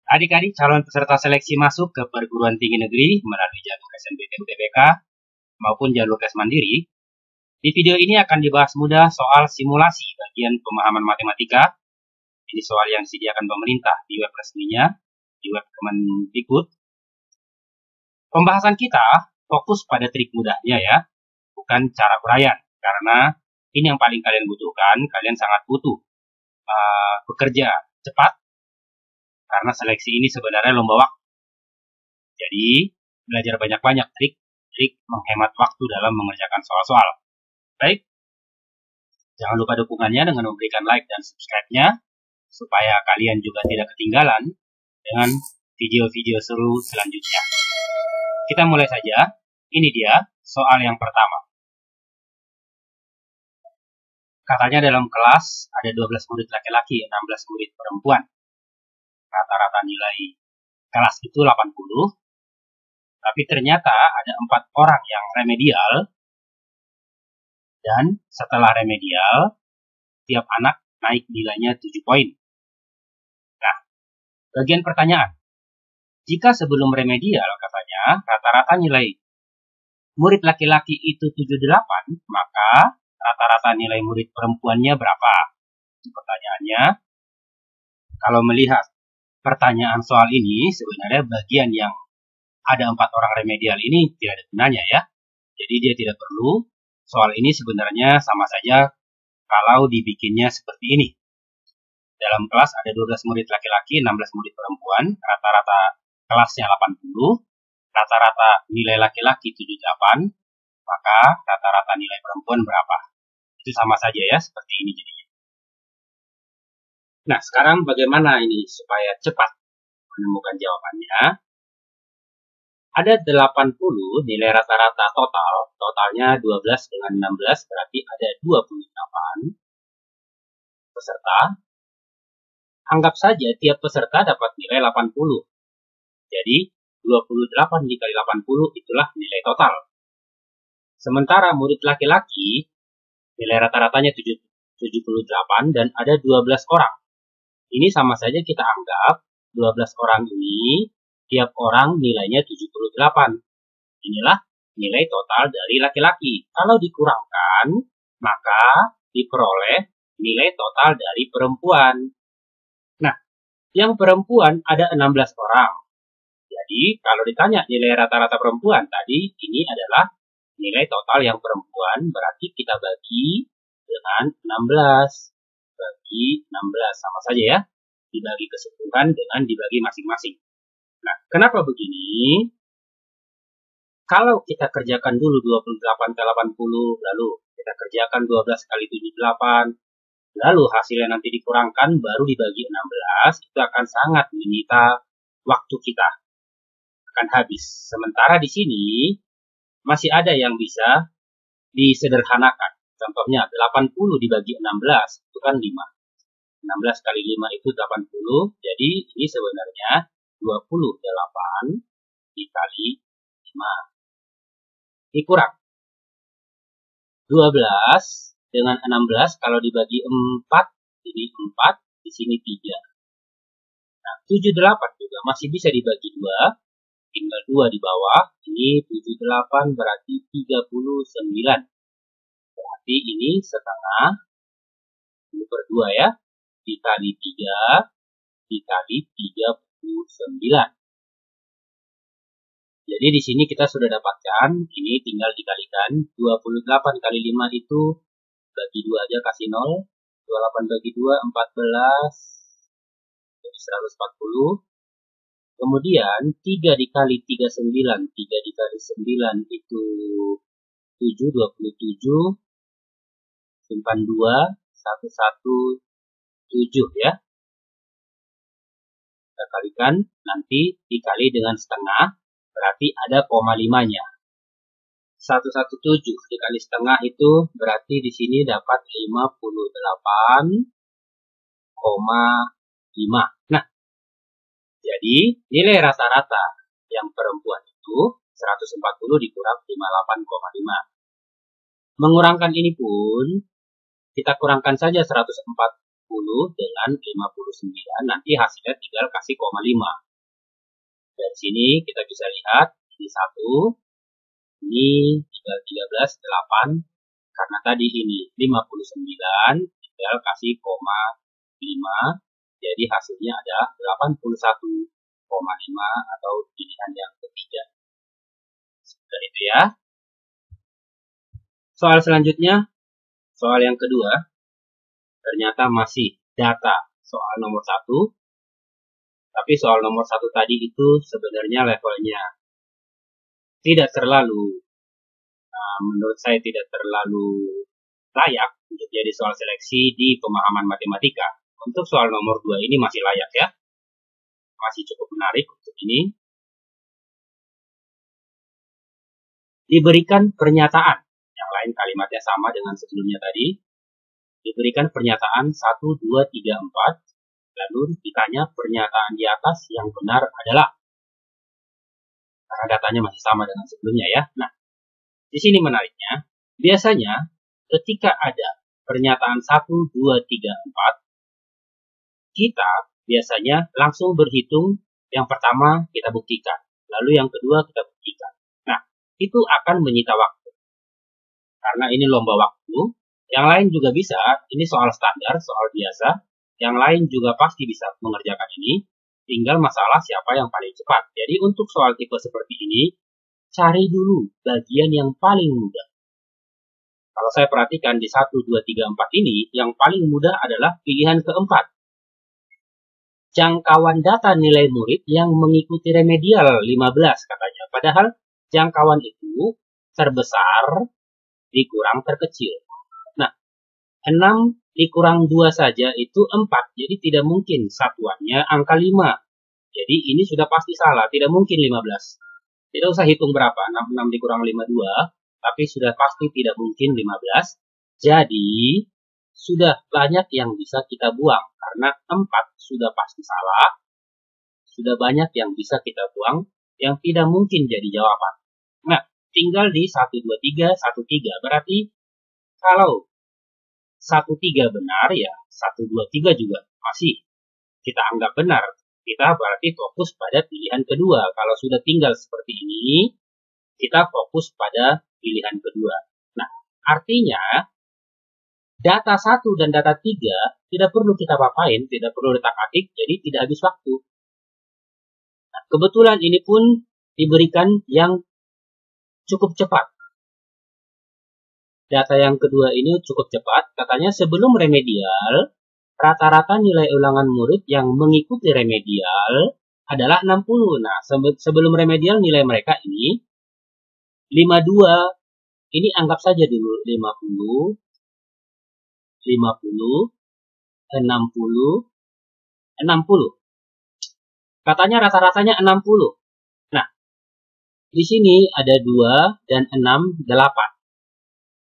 Adik-adik calon peserta seleksi masuk ke perguruan tinggi negeri melalui jalur SNMPTN UTBK maupun jalur tes mandiri, di video ini akan dibahas mudah soal simulasi bagian pemahaman matematika. Ini soal yang disediakan pemerintah di web resminya, di web Kemendikbud. Pembahasan kita fokus pada trik mudahnya ya, bukan cara uraian, karena ini yang paling kalian butuhkan. Kalian sangat butuh bekerja cepat, karena seleksi ini sebenarnya lomba waktu. Jadi, belajar banyak-banyak trik menghemat waktu dalam mengerjakan soal-soal. Baik, jangan lupa dukungannya dengan memberikan like dan subscribe-nya, supaya kalian juga tidak ketinggalan dengan video-video seru selanjutnya. Kita mulai saja. Ini dia soal yang pertama. Katanya dalam kelas ada 12 murid laki-laki, 16 murid perempuan. Rata-rata nilai kelas itu 80, tapi ternyata ada 4 orang yang remedial, dan setelah remedial, tiap anak naik nilainya 7 poin. Nah, bagian pertanyaan. Jika sebelum remedial, katanya, rata-rata nilai murid laki-laki itu 78, maka rata-rata nilai murid perempuannya berapa? Pertanyaannya, kalau melihat pertanyaan soal ini, sebenarnya bagian yang ada 4 orang remedial ini tidak ada gunanya ya. Jadi dia tidak perlu. Soal ini sebenarnya sama saja kalau dibikinnya seperti ini. Dalam kelas ada 12 murid laki-laki, 16 murid perempuan, rata-rata kelasnya 80, rata-rata nilai laki-laki 78, maka rata-rata nilai perempuan berapa? Itu sama saja ya, seperti ini jadinya. Nah, sekarang bagaimana ini supaya cepat menemukan jawabannya? Ada 80 nilai rata-rata totalnya 12 dengan 16, berarti ada 28 peserta. Anggap saja tiap peserta dapat nilai 80. Jadi, 28 dikali 80 itulah nilai total. Sementara murid laki-laki, nilai rata-ratanya 78 dan ada 12 orang. Ini sama saja kita anggap 12 orang ini, tiap orang nilainya 78. Inilah nilai total dari laki-laki. Kalau dikurangkan, maka diperoleh nilai total dari perempuan. Nah, yang perempuan ada 16 orang. Jadi, kalau ditanya nilai rata-rata perempuan, tadi ini adalah nilai total yang perempuan, berarti kita bagi dengan 16. Bagi 16, sama saja ya, dibagi keseluruhan dengan dibagi masing-masing. Nah, kenapa begini? Kalau kita kerjakan dulu 28 kali 80, lalu kita kerjakan 12 kali 78, lalu hasilnya nanti dikurangkan, baru dibagi 16, itu akan sangat menyita waktu kita, akan habis. Sementara di sini, masih ada yang bisa disederhanakan. Contohnya 80 dibagi 16 itu kan 5. 16 kali 5 itu 80. Jadi ini sebenarnya 28 dikali 5. Dikurang. 12 dengan 16 kalau dibagi 4, ini 4, di sini 3. Nah, 78 juga masih bisa dibagi 2. Tinggal 2 di bawah. Ini 78 berarti 39. Berarti ini setengah, ini per 2 ya, dikali 3, dikali 39. Jadi di sini kita sudah dapatkan, ini tinggal dikalikan, 28 kali 5 itu, bagi 2 aja kasih 0, 28 bagi 2, 14, jadi 140. Kemudian 3 dikali 39, 3 dikali 9 itu 7, 27, simpan 2, 117 ya. Kita kalikan, nanti dikali dengan setengah, berarti ada koma 5-nya. 117 dikali setengah itu berarti di sini dapat 58,5. Nah, jadi nilai rata-rata yang perempuan itu 140 dikurang 58,5. Mengurangkan ini pun, kita kurangkan saja 140 dengan 59. Nanti hasilnya tinggal kasih koma 5. Dari sini kita bisa lihat ini 1, ini tinggal 13, 8. Karena tadi ini 59, tinggal kasih koma 5. Jadi hasilnya ada 81,5 atau pilihan yang ketiga. Seperti itu ya. Soal selanjutnya, soal yang kedua, ternyata masih data soal nomor 1. Tapi soal nomor 1 tadi itu sebenarnya levelnya tidak terlalu, menurut saya tidak terlalu layak untuk jadi soal seleksi di pemahaman matematika. Untuk soal nomor 2 ini masih layak ya. Masih cukup menarik untuk ini. Diberikan pernyataan, yang lain kalimatnya sama dengan sebelumnya tadi. Diberikan pernyataan 1, 2, 3, 4. Lalu ditanya pernyataan di atas yang benar adalah. Karena datanya masih sama dengan sebelumnya ya. Nah, di sini menariknya, biasanya ketika ada pernyataan 1, 2, 3, 4, kita biasanya langsung berhitung yang pertama kita buktikan. Lalu yang kedua kita buktikan. Nah, itu akan menyita waktu. Karena ini lomba waktu. Yang lain juga bisa, ini soal standar, soal biasa. Yang lain juga pasti bisa mengerjakan ini. Tinggal masalah siapa yang paling cepat. Jadi untuk soal tipe seperti ini, cari dulu bagian yang paling mudah. Kalau saya perhatikan di 1, 2, 3, 4 ini, yang paling mudah adalah pilihan keempat. Jangkauan data nilai murid yang mengikuti remedial 15 katanya. Padahal jangkauan itu terbesar dikurang terkecil. Nah, 6 dikurang 2 saja itu 4. Jadi tidak mungkin satuannya angka 5. Jadi ini sudah pasti salah. Tidak mungkin 15. Tidak usah hitung berapa. 6 dikurang 5, 2. Tapi sudah pasti tidak mungkin 15. Jadi sudah banyak yang bisa kita buang. Karena 4 sudah pasti salah. Sudah banyak yang bisa kita buang. Yang tidak mungkin jadi jawaban. Nah, tinggal di 1, 2, 3, 1, 3. Berarti kalau 1, 3 benar, ya 1, 2, 3 juga masih kita anggap benar. Kita berarti fokus pada pilihan kedua. Kalau sudah tinggal seperti ini, kita fokus pada pilihan kedua. Nah, artinya data 1 dan data 3 tidak perlu kita apain, tidak perlu letak-atik, jadi tidak habis waktu. Nah, kebetulan ini pun diberikan yang cukup cepat. Data yang kedua ini cukup cepat. Katanya sebelum remedial, rata-rata nilai ulangan murid yang mengikuti remedial adalah 60. Nah, sebelum remedial nilai mereka ini 52. Ini anggap saja dulu 50, 50, 60, 60. Katanya rata-ratanya 60. Nah, di sini ada 2 dan 6, 8.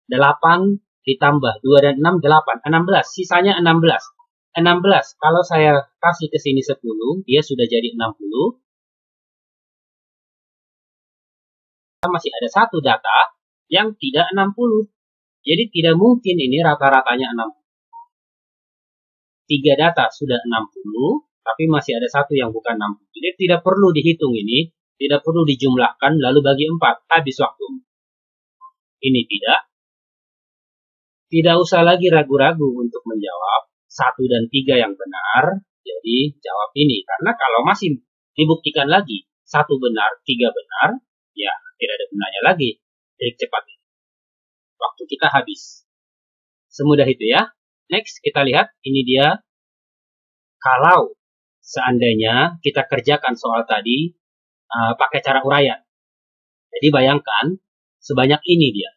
8 ditambah 2 dan 6, 8. 16. Sisanya 16. 16. Kalau saya kasih ke sini 10, dia sudah jadi 60. Masih ada satu data yang tidak 60. Jadi tidak mungkin ini rata-ratanya 60. 3 data sudah 60, tapi masih ada satu yang bukan 60. Jadi tidak perlu dihitung ini, tidak perlu dijumlahkan lalu bagi 4, habis waktu. Ini tidak. Tidak usah lagi ragu-ragu untuk menjawab 1 dan 3 yang benar, jadi jawab ini. Karena kalau masih dibuktikan lagi 1 benar, 3 benar, ya tidak ada gunanya lagi trik cepat ini. Waktu kita habis. Semudah itu ya. Next kita lihat, ini dia. Kalau seandainya kita kerjakan soal tadi pakai cara uraian. Jadi bayangkan sebanyak ini dia.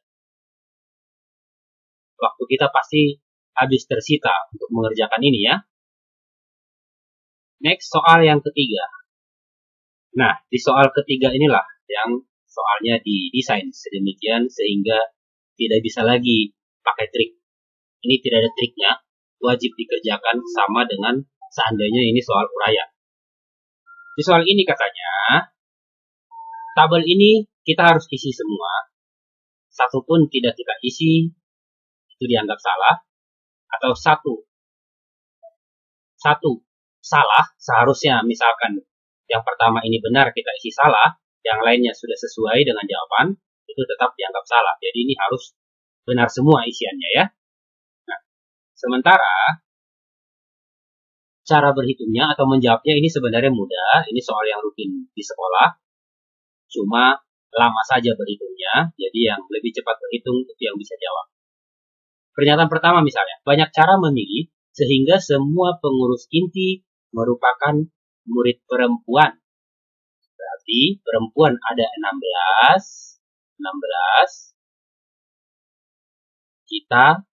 Waktu kita pasti habis tersita untuk mengerjakan ini ya. Next, soal yang ketiga. Nah, di soal ketiga inilah yang soalnya didesain sedemikian sehingga tidak bisa lagi pakai trik. Ini tidak ada triknya, wajib dikerjakan sama dengan seandainya ini soal uraian. Di soal ini katanya, tabel ini kita harus isi semua. Satu pun tidak kita isi, itu dianggap salah. Atau 1 satu salah, seharusnya misalkan yang pertama ini benar kita isi salah, yang lainnya sudah sesuai dengan jawaban, itu tetap dianggap salah. Jadi ini harus benar semua isiannya ya. Nah, sementara cara berhitungnya atau menjawabnya ini sebenarnya mudah. Ini soal yang rutin di sekolah. Cuma lama saja berhitungnya, jadi yang lebih cepat berhitung itu yang bisa jawab. Pernyataan pertama misalnya, banyak cara memilih sehingga semua pengurus inti merupakan murid perempuan. Berarti perempuan ada 16. Kita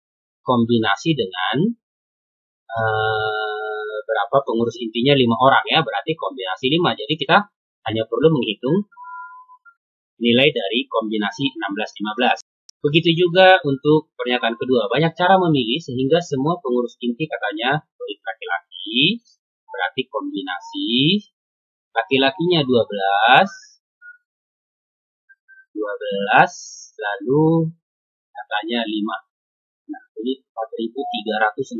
kombinasi dengan berapa pengurus intinya 5 orang ya, berarti kombinasi 5. Jadi kita hanya perlu menghitung nilai dari kombinasi 16-15. Begitu juga untuk pernyataan kedua. Banyak cara memilih sehingga semua pengurus inti katanya murid laki-laki. Berarti kombinasi laki-lakinya 12, lalu katanya 5. Nah, ini 4.368,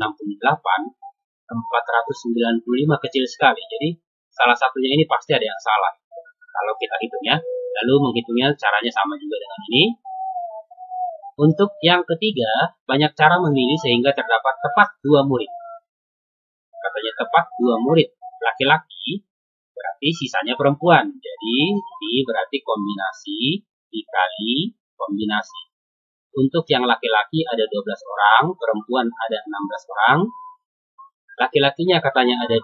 495 kecil sekali. Jadi salah satunya ini pasti ada yang salah. Kalau kita hitungnya, lalu menghitungnya caranya sama juga dengan ini. Untuk yang ketiga, banyak cara memilih sehingga terdapat tepat 2 murid. Katanya tepat 2 murid laki-laki, berarti sisanya perempuan. Jadi ini berarti kombinasi dikali kombinasi. Untuk yang laki-laki ada 12 orang, perempuan ada 16 orang. Laki-lakinya katanya ada 2,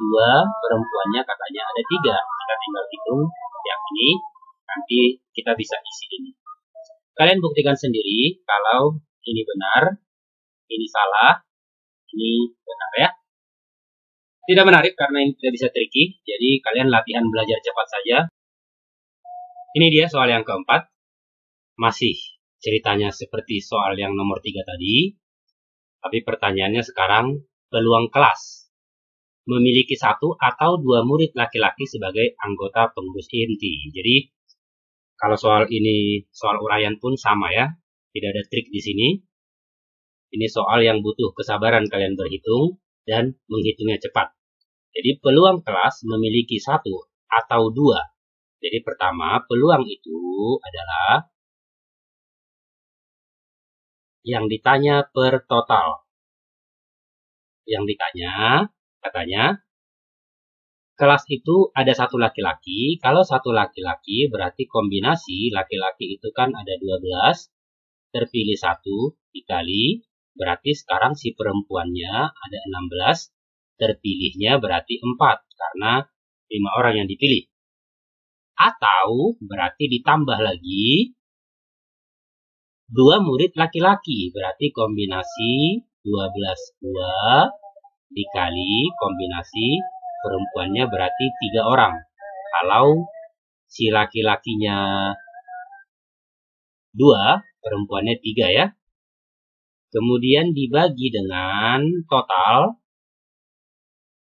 perempuannya katanya ada 3. Kita tinggal hitung yang ini, nanti kita bisa isi ini. Kalian buktikan sendiri kalau ini benar, ini salah, ini benar ya. Tidak menarik karena ini tidak bisa tricky, jadi kalian latihan belajar cepat saja. Ini dia soal yang keempat. Masih ceritanya seperti soal yang nomor 3 tadi, tapi pertanyaannya sekarang peluang kelas. Memiliki 1 atau 2 murid laki-laki sebagai anggota pengurus inti. Jadi kalau soal ini, soal uraian pun sama ya. Tidak ada trik di sini. Ini soal yang butuh kesabaran kalian berhitung dan menghitungnya cepat. Jadi peluang kelas memiliki 1 atau 2. Jadi pertama, peluang itu adalah yang ditanya per total. Yang ditanya, katanya, kelas itu ada 1 laki-laki. Kalau 1 laki-laki berarti kombinasi laki-laki itu kan ada 12. Terpilih 1 dikali. Berarti sekarang si perempuannya ada 16. Terpilihnya berarti 4. Karena 5 orang yang dipilih. Atau berarti ditambah lagi 2 murid laki-laki. Berarti kombinasi 12 dikali kombinasi perempuannya berarti 3 orang. Kalau si laki-lakinya 2, perempuannya 3 ya. Kemudian dibagi dengan total.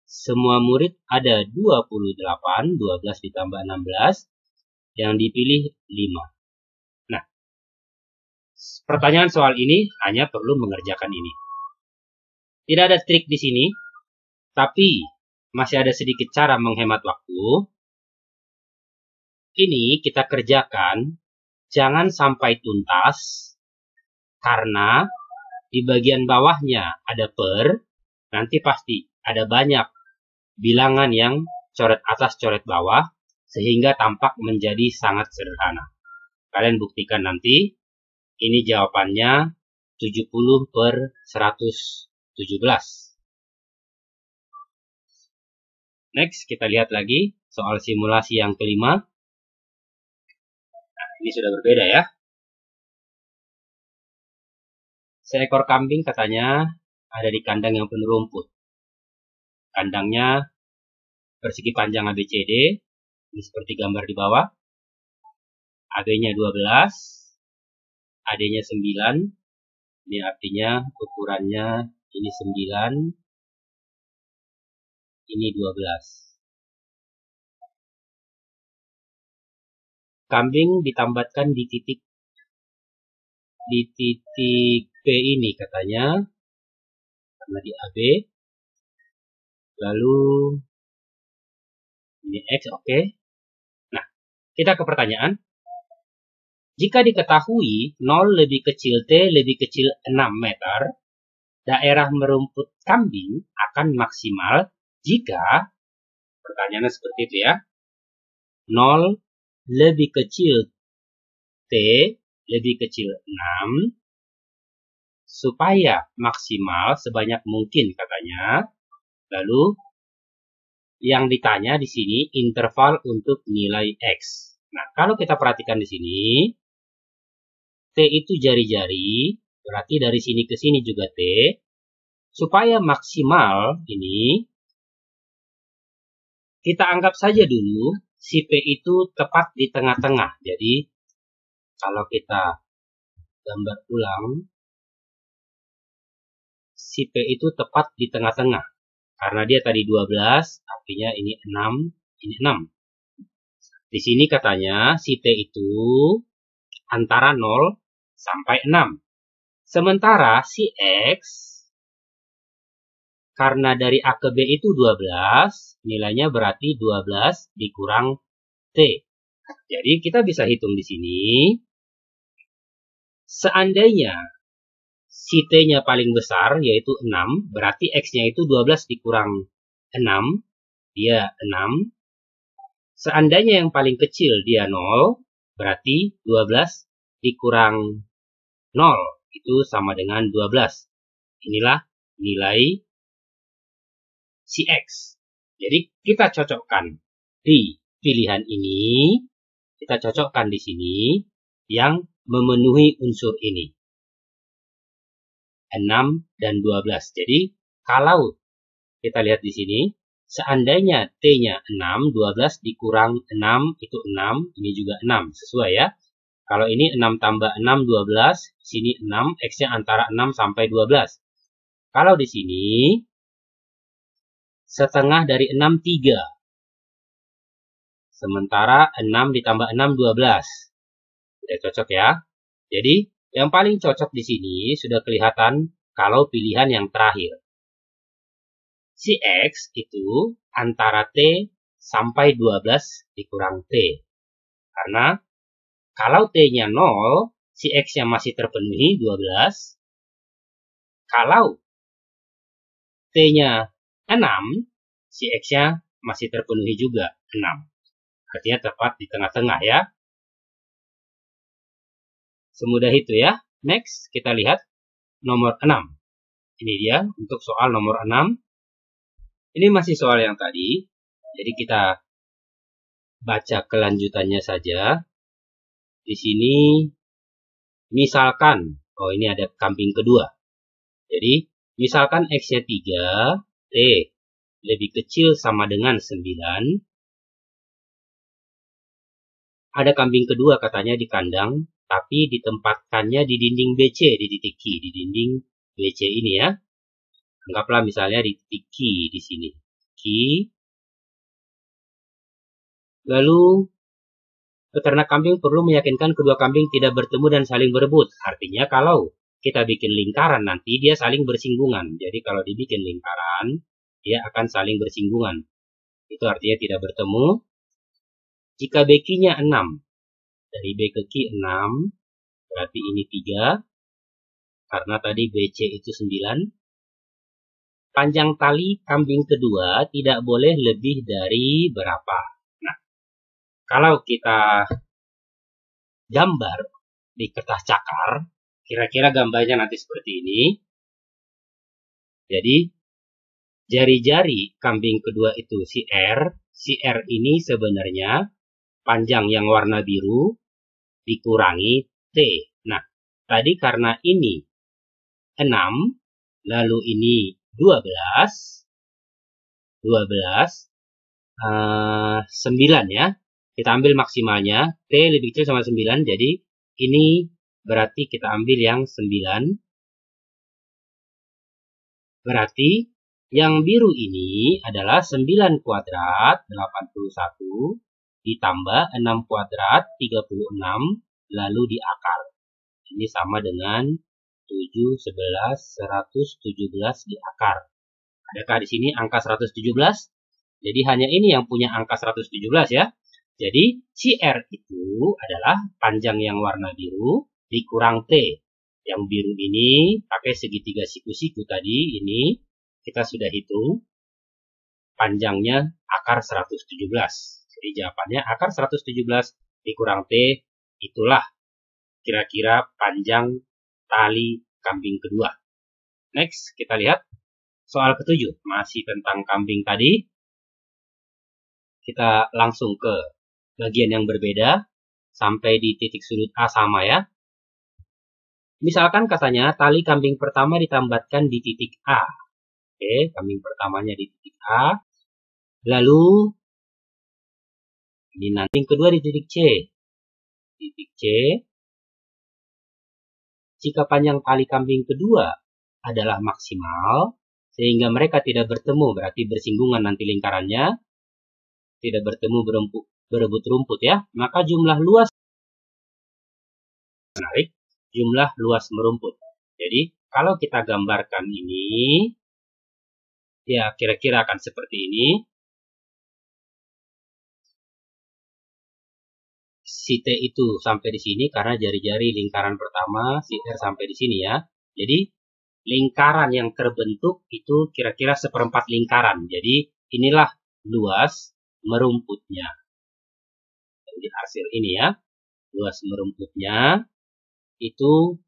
Semua murid ada 28, 12 ditambah 16. Yang dipilih 5. Nah, pertanyaan soal ini hanya perlu mengerjakan ini. Tidak ada trik di sini, tapi masih ada sedikit cara menghemat waktu. Ini kita kerjakan, jangan sampai tuntas, karena di bagian bawahnya ada per, nanti pasti ada banyak bilangan yang coret atas coret bawah, sehingga tampak menjadi sangat sederhana. Kalian buktikan nanti, ini jawabannya 70 per 117. Next, kita lihat lagi soal simulasi yang kelima. Nah, ini sudah berbeda ya. Seekor kambing katanya ada di kandang yang penuh rumput. Kandangnya persegi panjang ABCD. Ini seperti gambar di bawah. AB-nya 12. AD-nya 9. Ini artinya ukurannya ini 9. Ini 12. Kambing ditambatkan di titik P ini katanya, karena di AB. Lalu ini X, oke. Nah, kita ke pertanyaan. Jika diketahui 0 lebih kecil T lebih kecil 6 meter, daerah merumput kambing akan maksimal jika, pertanyaannya seperti itu ya, 0 lebih kecil T lebih kecil 6, supaya maksimal sebanyak mungkin katanya. Lalu yang ditanya di sini interval untuk nilai X. Nah, kalau kita perhatikan di sini, T itu jari-jari, berarti dari sini ke sini juga T. Supaya maksimal ini, kita anggap saja dulu si P itu tepat di tengah-tengah. Jadi, kalau kita gambar ulang, si P itu tepat di tengah-tengah. Karena dia tadi 12, artinya ini 6, ini 6. Di sini katanya si T itu antara 0 sampai 6. Sementara si X, karena dari A ke B itu 12, nilainya berarti 12 dikurang T. Jadi kita bisa hitung di sini. Seandainya si T-nya paling besar, yaitu 6, berarti X-nya itu 12 dikurang 6, dia 6. Seandainya yang paling kecil dia 0, berarti 12 dikurang 0, itu sama dengan 12. Inilah nilai si X. Jadi kita cocokkan di pilihan ini, kita cocokkan di sini yang memenuhi unsur ini. 6 dan 12. Jadi kalau kita lihat di sini, seandainya T-nya 6, 12 dikurang 6 itu 6, ini juga 6, sesuai ya. Kalau ini 6 tambah 6, 12, sini 6, X-nya antara 6 sampai 12. Kalau di sini, setengah dari 6, 3. Sementara 6 ditambah 6, 12. Sudah cocok ya. Jadi, yang paling cocok di sini sudah kelihatan kalau pilihan yang terakhir. Si X itu antara T sampai 12 dikurang T. Karena kalau T-nya 0, si X-nya masih terpenuhi 12. Kalau T-nya 6, si X-nya masih terpenuhi juga 6. Artinya tepat di tengah-tengah ya. Semudah itu ya. Next, kita lihat nomor 6. Ini dia untuk soal nomor 6. Ini masih soal yang tadi. Jadi kita baca kelanjutannya saja. Di sini, misalkan, ini ada kambing kedua. Jadi, misalkan X-nya 3, T lebih kecil sama dengan 9. Ada kambing kedua katanya di kandang, tapi ditempatkannya di dinding BC, di titik Q, di dinding BC ini ya. Anggaplah misalnya di titik Q di sini. Q. Lalu, peternak kambing perlu meyakinkan kedua kambing tidak bertemu dan saling berebut. Artinya kalau kita bikin lingkaran nanti dia saling bersinggungan. Jadi kalau dibikin lingkaran, dia akan saling bersinggungan. Itu artinya tidak bertemu. Jika BQ-nya 6, dari B ke Q 6, berarti ini 3. Karena tadi BC itu 9. Panjang tali kambing kedua tidak boleh lebih dari berapa? Nah, kalau kita gambar di kertas cakar, kira-kira gambarnya nanti seperti ini. Jadi, jari-jari kambing kedua itu si R. Si R ini sebenarnya panjang yang warna biru dikurangi T. Nah, tadi karena ini 6, lalu ini 12, 9 ya. Kita ambil maksimalnya, T lebih kecil sama 9, jadi ini berarti kita ambil yang 9. Berarti yang biru ini adalah 9 kuadrat 81 ditambah 6 kuadrat 36 lalu diakar. Ini sama dengan 7, 11, 117 diakar. Adakah di sini angka 117? Jadi hanya ini yang punya angka 117 ya. Jadi CR itu adalah panjang yang warna biru dikurang T. Yang biru ini pakai segitiga siku-siku tadi, ini kita sudah hitung panjangnya akar 117. Jadi jawabannya akar 117 dikurang T, itulah kira-kira panjang tali kambing kedua. Next, kita lihat soal ke-7. Masih tentang kambing tadi. Kita langsung ke bagian yang berbeda. Sampai di titik sudut A sama ya. Misalkan katanya tali kambing pertama ditambatkan di titik A. Oke, kambing pertamanya di titik A. Lalu, ini nanti yang kedua di titik C. Titik C. Jika panjang tali kambing kedua adalah maksimal, sehingga mereka tidak bertemu, berarti bersinggungan nanti lingkarannya, tidak bertemu berebut rumput ya, maka jumlah luas menarik, jumlah luas merumput. Jadi, kalau kita gambarkan ini, ya kira-kira akan seperti ini. Si T itu sampai di sini karena jari-jari lingkaran pertama, si R sampai di sini ya. Jadi, lingkaran yang terbentuk itu kira-kira seperempat lingkaran. Jadi, inilah luas merumputnya. Jadi, hasil ini ya, luas merumputnya itu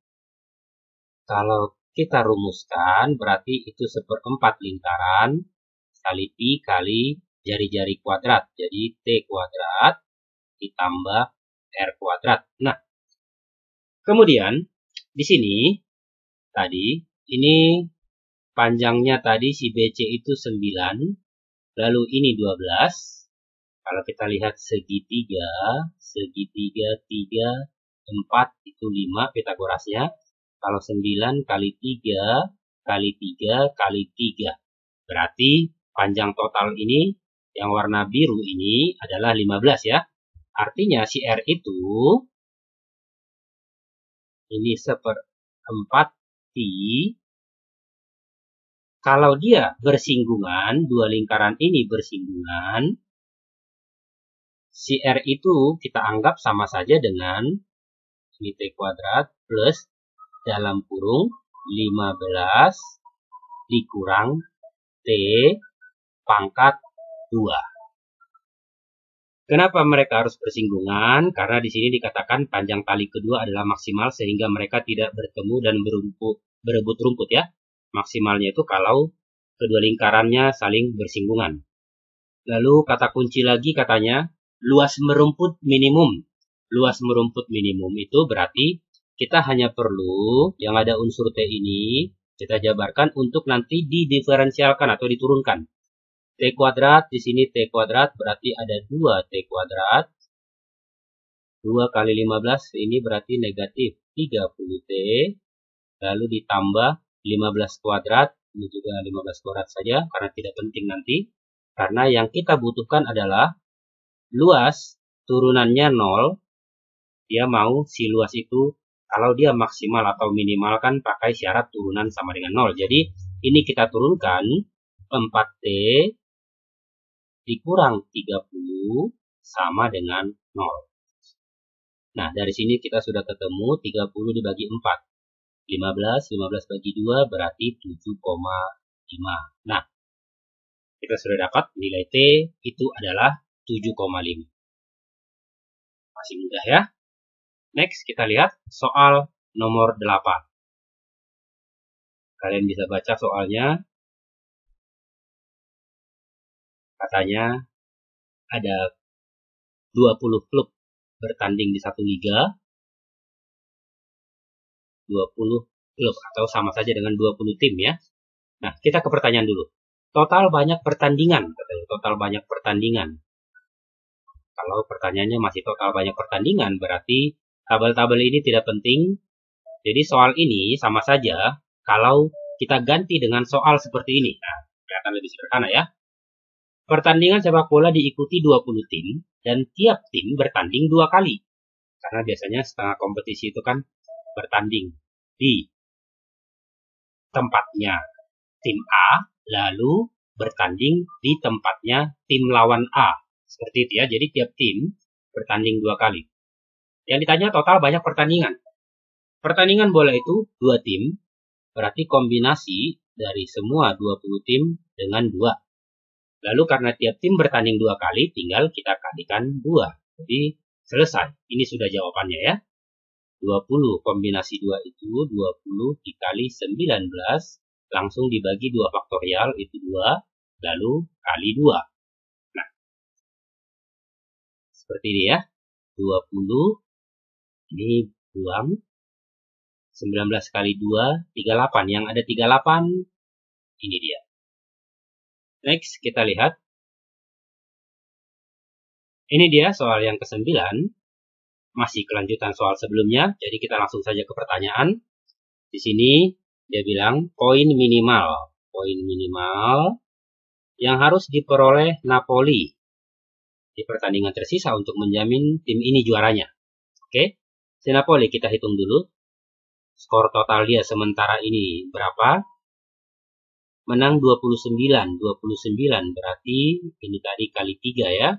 kalau kita rumuskan berarti itu seperempat lingkaran kali pi kali jari-jari kuadrat. Jadi T kuadrat ditambah R kuadrat. Nah, kemudian di sini tadi ini panjangnya tadi si BC itu 9, lalu ini 12. Kalau kita lihat segitiga 3, 4 itu 5 Pitagorasnya. Kalau 9 kali 3 kali 3 kali 3. Berarti panjang total ini yang warna biru ini adalah 15 ya. Artinya si R itu ini seperempat pi. Kalau dia bersinggungan, dua lingkaran ini bersinggungan, si R itu kita anggap sama saja dengan ini T kuadrat plus dalam kurung 15 dikurang T pangkat 2. Kenapa mereka harus bersinggungan? Karena di sini dikatakan panjang tali kedua adalah maksimal sehingga mereka tidak bertemu dan berebut rumput ya. Maksimalnya itu kalau kedua lingkarannya saling bersinggungan. Lalu kata kunci lagi katanya luas merumput minimum. Luas merumput minimum itu berarti kita hanya perlu yang ada unsur T ini kita jabarkan untuk nanti didiferensialkan atau diturunkan. T kuadrat di sini T kuadrat berarti ada 2 T kuadrat. 2 kali 15 ini berarti negatif 30 T. Lalu ditambah 15 kuadrat. Ini juga 15 kuadrat saja karena tidak penting nanti. Karena yang kita butuhkan adalah luas turunannya 0. Dia mau si luas itu kalau dia maksimal atau minimal kan pakai syarat turunan sama dengan 0. Jadi ini kita turunkan 4T dikurang 30 sama dengan 0. Nah, dari sini kita sudah ketemu 30 dibagi 4. 15 bagi 2 berarti 7,5. Nah, kita sudah dapat nilai T itu adalah 7,5. Masih mudah ya. Next, kita lihat soal nomor 8. Kalian bisa baca soalnya. Katanya ada 20 klub bertanding di satu liga. 20 klub atau sama saja dengan 20 tim ya. Nah, kita ke pertanyaan dulu. Total banyak pertandingan. Total banyak pertandingan. Kalau pertanyaannya masih total banyak pertandingan, berarti tabel-tabel ini tidak penting. Jadi soal ini sama saja kalau kita ganti dengan soal seperti ini. Nah, kelihatan lebih sederhana ya. Pertandingan sepak bola diikuti 20 tim dan tiap tim bertanding 2 kali. Karena biasanya setengah kompetisi itu kan bertanding di tempatnya. tim A, lalu bertanding di tempatnya tim lawan A. Seperti itu ya, jadi tiap tim bertanding 2 kali. Yang ditanya total banyak pertandingan. Pertandingan bola itu 2 tim, berarti kombinasi dari semua 20 tim dengan 2. Lalu karena tiap tim bertanding 2 kali, tinggal kita kalikan 2. Jadi selesai. Ini sudah jawabannya ya. 20 kombinasi 2 itu 20 dikali 19, langsung dibagi 2 faktorial, itu 2, lalu kali 2. Nah, seperti ini ya. 20, ini buang. 19 kali 2, 38. Yang ada 38, ini dia. Next, kita lihat. Ini dia soal yang ke-9. Masih kelanjutan soal sebelumnya, jadi kita langsung saja ke pertanyaan. Di sini dia bilang poin minimal yang harus diperoleh Napoli di pertandingan tersisa untuk menjamin tim ini juaranya. Oke, si Napoli kita hitung dulu. Skor total dia sementara ini berapa? Menang 29 berarti ini tadi kali 3 ya.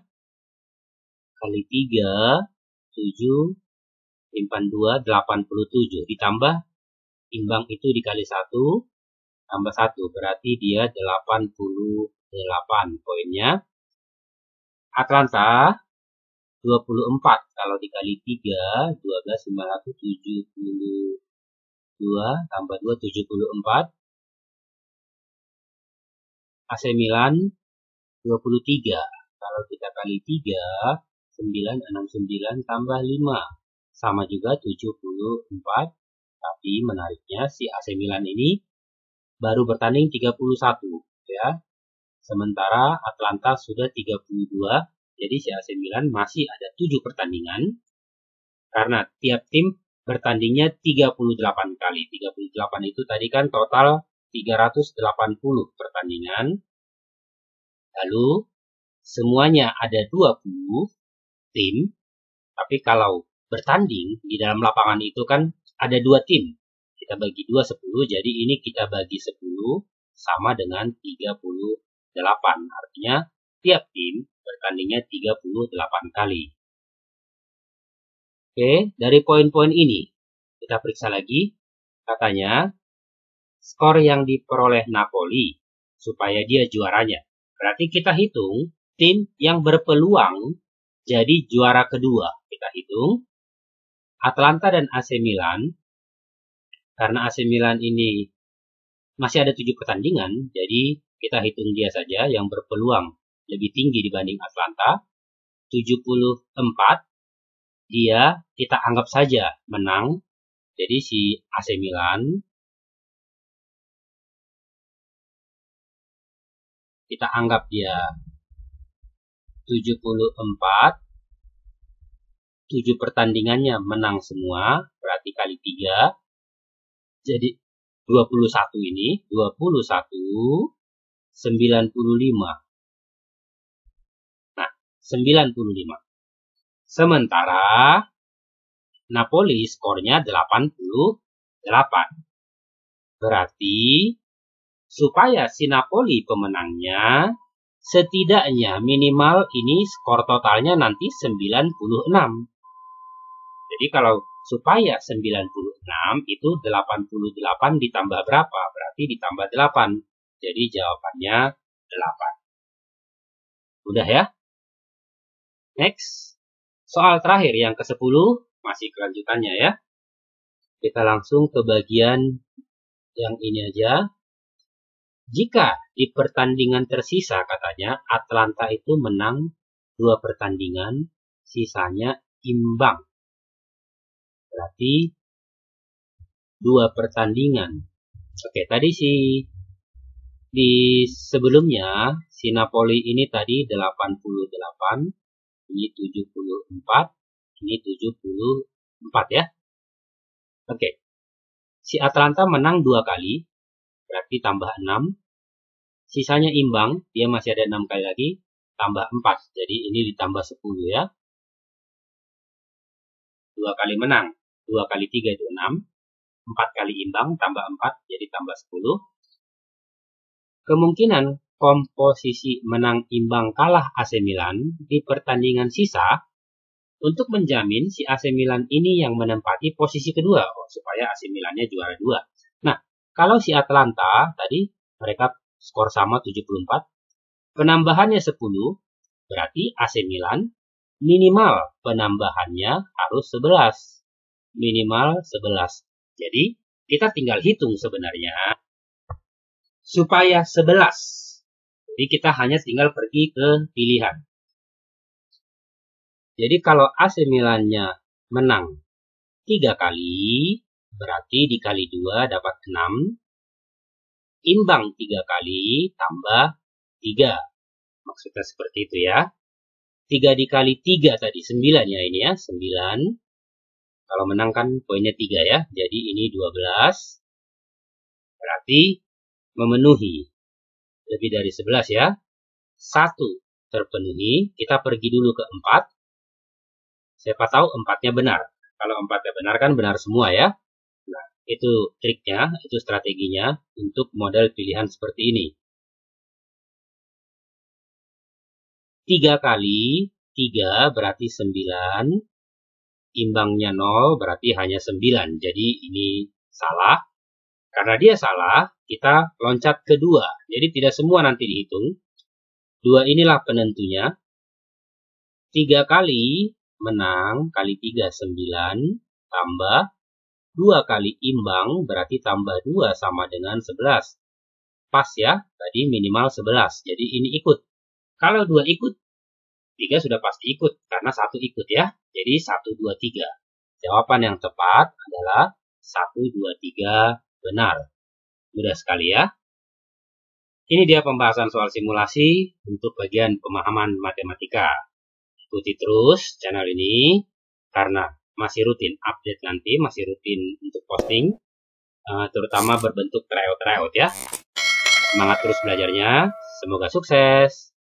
Kali 3, 7, simpan 2, 87. Ditambah imbang itu dikali 1, tambah 1. Berarti dia 88 poinnya. Atlanta 24. Kalau dikali 3, 12, 572, tambah 2, 74. AC Milan 23. Kalau kita kali 3, 969 tambah 5. Sama juga 74. Tapi menariknya si AC Milan ini baru bertanding 31 ya. Sementara Atlanta sudah 32. Jadi si AC Milan masih ada 7 pertandingan. Karena tiap tim bertandingnya 38 kali. 38 itu tadi kan total 380 pertandingan. Lalu semuanya ada 20 tim. Tapi kalau bertanding di dalam lapangan itu kan ada 2 tim. Kita bagi 2, 10. Jadi ini kita bagi 10 sama dengan 38. Artinya tiap tim bertandingnya 38 kali. Oke, dari poin-poin ini kita periksa lagi. Katanya skor yang diperoleh Napoli supaya dia juaranya. Berarti kita hitung tim yang berpeluang jadi juara kedua. Kita hitung Atlanta dan AC Milan. Karena AC Milan ini masih ada 7 pertandingan, jadi kita hitung dia saja yang berpeluang lebih tinggi dibanding Atlanta. 74, dia kita anggap saja menang. Jadi si AC Milan kita anggap dia 74, 7 pertandingannya menang semua, berarti kali 3. Jadi 21 ini, 21, 95. Nah, 95. Sementara Napoli skornya 88. Berarti supaya si Napoli pemenangnya, setidaknya minimal ini skor totalnya nanti 96. Jadi kalau supaya 96 itu 88 ditambah berapa? Berarti ditambah 8. Jadi jawabannya 8. Udah ya? Next. Soal terakhir yang ke-10. Masih kelanjutannya ya. Kita langsung ke bagian yang ini aja. Jika di pertandingan tersisa katanya Atlanta itu menang 2 pertandingan, sisanya imbang. Berarti 2 pertandingan. Oke, tadi di sebelumnya si Napoli ini tadi 88, ini 74, ini 74 ya. Oke. Si Atlanta menang 2 kali, berarti tambah 6. Sisanya imbang, dia masih ada 6 kali lagi, tambah 4. Jadi ini ditambah 10 ya. 2 kali menang, 2 kali 3 itu 6. 4 kali imbang, tambah 4, jadi tambah 10. kemungkinan komposisi menang imbang kalah AC Milan di pertandingan sisa untuk menjamin si AC Milan ini yang menempati posisi kedua, supaya AC Milannya juara 2. Nah, kalau si Atalanta tadi mereka skor sama 74, penambahannya 10, berarti AC Milan minimal penambahannya harus 11. Minimal 11. Jadi, kita tinggal hitung sebenarnya supaya 11. Jadi, kita hanya tinggal pergi ke pilihan. Jadi, kalau AC Milannya menang 3 kali, berarti dikali 2 dapat 6. Imbang 3 kali tambah 3. Maksudnya seperti itu ya. 3 dikali 3 tadi 9 ya ini ya, 9. Kalau menang kan poinnya 3 ya, jadi ini 12. Berarti memenuhi lebih dari 11 ya. 1 terpenuhi, kita pergi dulu ke 4. Siapa tahu 4-nya benar. Kalau 4-nya benar kan benar semua ya. Nah, itu triknya, itu strateginya untuk model pilihan seperti ini. 3 kali 3 berarti 9. Imbangnya 0 berarti hanya 9. Jadi ini salah. Karena dia salah, kita loncat ke 2. Jadi tidak semua nanti dihitung. 2 inilah penentunya. 3 kali menang kali 3 9 tambah 2 kali imbang berarti tambah 2 sama dengan 11. Pas ya, tadi minimal 11. Jadi ini ikut. Kalau 2 ikut, 3 sudah pasti ikut karena 1 ikut ya. Jadi 1, 2, 3. Jawaban yang tepat adalah 1, 2, 3 benar. Mudah sekali ya. Ini dia pembahasan soal simulasi untuk bagian pemahaman matematika. Ikuti terus channel ini karena masih rutin update nanti, masih rutin untuk posting, terutama berbentuk tryout ya. Semangat terus belajarnya, semoga sukses.